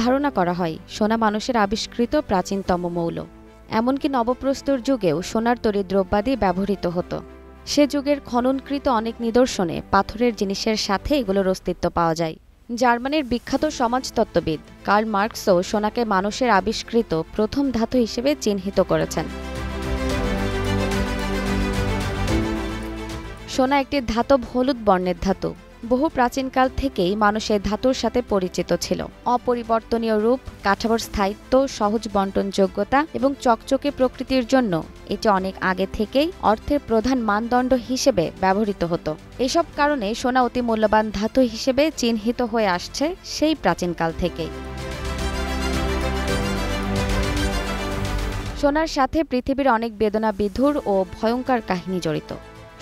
ধারণা করা হয় সোনা মানুষের আবিষ্কৃত প্রাচীনতম মৌল। এমনকি নবপ্রস্তর যুগেও সোনার তৈরি দ্রব্যাদি ব্যবহৃত হতো। সে যুগের খননকৃত অনেক নিদর্শনে পাথরের জিনিসের সাথে এগুলোর অস্তিত্ব পাওয়া যায়। জার্মানির বিখ্যাত সমাজতত্ত্ববিদ কার্ল মার্কসও সোনাকে মানুষের আবিষ্কৃত প্রথম ধাতু হিসেবে চিহ্নিত করেছেন। সোনা একটি ধাতব হলুদ বর্ণের ধাতু। বহু প্রাচীনকাল থেকেই মানুষ এই ধাতুর সাথে পরিচিত ছিল। অপরিবর্তনীয় রূপ, কাঠামোর স্থায়িত্ব, সহজ বণ্টনযোগ্যতা এবং চকচকে প্রকৃতির জন্য এটি অনেক আগে থেকেই অর্থের প্রধান মানদণ্ড হিসেবে ব্যবহৃত হতো। এসব কারণে সোনা অতি মূল্যবান ধাতু হিসেবে চিহ্নিত হয়ে আসছে সেই প্রাচীনকাল থেকেই। সোনার সাথে পৃথিবীর অনেক বেদনা বিধুর ও ভয়ঙ্কর কাহিনী জড়িত।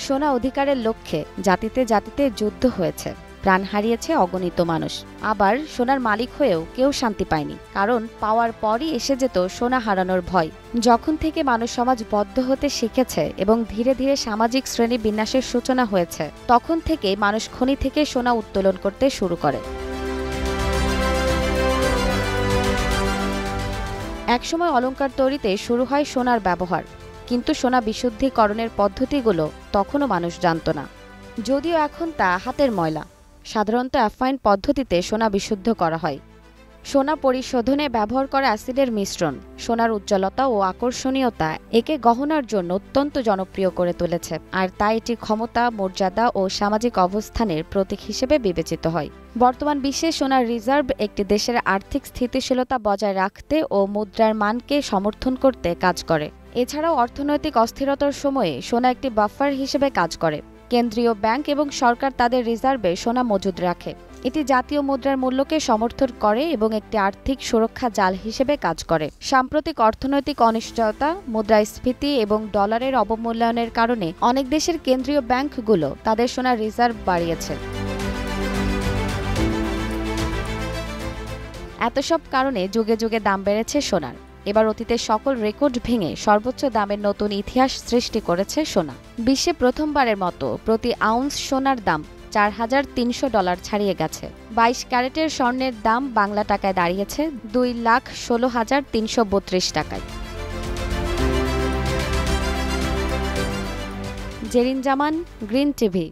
সোনা অধিকারের লক্ষ্যে জাতিতে জাতিতে যুদ্ধ হয়েছে, প্রাণ হারিয়েছে অগণিত মানুষ। আবার সোনার মালিক হয়েও কেউ শান্তি পায়নি, কারণ পাওয়ার পরই এসে যেত সোনা হারানোর ভয়। যখন থেকে মানুষ সমাজ বদ্ধ হতে শিখেছে এবং ধীরে ধীরে সামাজিক শ্রেণী বিন্যাসের সূচনা হয়েছে, তখন থেকে মানুষ খনি থেকে সোনা উত্তোলন করতে শুরু করে। একসময় অলংকার তৈরিতে শুরু হয় সোনার ব্যবহার, কিন্তু সোনা বিশুদ্ধিকরণের পদ্ধতিগুলো তখনও মানুষ জানত না। যদিও এখন তা হাতের ময়লা। সাধারণত অ্যাফাইন পদ্ধতিতে সোনা বিশুদ্ধ করা হয়। সোনা পরিশোধনে ব্যবহার করা অ্যাসিডের মিশ্রণ সোনার উজ্জ্বলতা ও আকর্ষণীয়তা একে গহনার জন্য অত্যন্ত জনপ্রিয় করে তুলেছে, আর তাই এটি ক্ষমতা, মর্যাদা ও সামাজিক অবস্থানের প্রতীক হিসেবে বিবেচিত হয়। বর্তমান বিশ্বে সোনার রিজার্ভ একটি দেশের আর্থিক স্থিতিশীলতা বজায় রাখতে ও মুদ্রার মানকে সমর্থন করতে কাজ করে। এছাড়াও অর্থনৈতিক অস্থিরতার সময়ে সোনা একটি বাফার হিসেবে কাজ করে। কেন্দ্রীয় ব্যাংক এবং সরকার তাদের রিজার্ভে সোনা মজুদ রাখে। এটি জাতীয় মুদ্রার মূল্যকে সমর্থন করে এবং একটি আর্থিক সুরক্ষা জাল হিসেবে কাজ করে। সাম্প্রতিক অর্থনৈতিক অনিশ্চয়তা, মুদ্রাস্ফীতি এবং ডলারের অবমূল্যায়নের কারণে অনেক দেশের কেন্দ্রীয় ব্যাংকগুলো তাদের সোনার রিজার্ভ বাড়িয়েছে। এত সব কারণে যুগে যুগে দাম বেড়েছে সোনার। এবার অতীতের সকল রেকর্ড ভেঙে সর্বোচ্চ দামের নতুন ইতিহাস সৃষ্টি করেছে সোনা। বিশ্বে প্রথমবারের মতো প্রতি আউন্স সোনার দাম $4,300 ছাড়িয়ে গেছে। 22 ক্যারেটের স্বর্ণের দাম বাংলা টাকায় দাঁড়িয়েছে 2,16,332 টাকায়। জেরিন জামান, গ্রিন টিভি।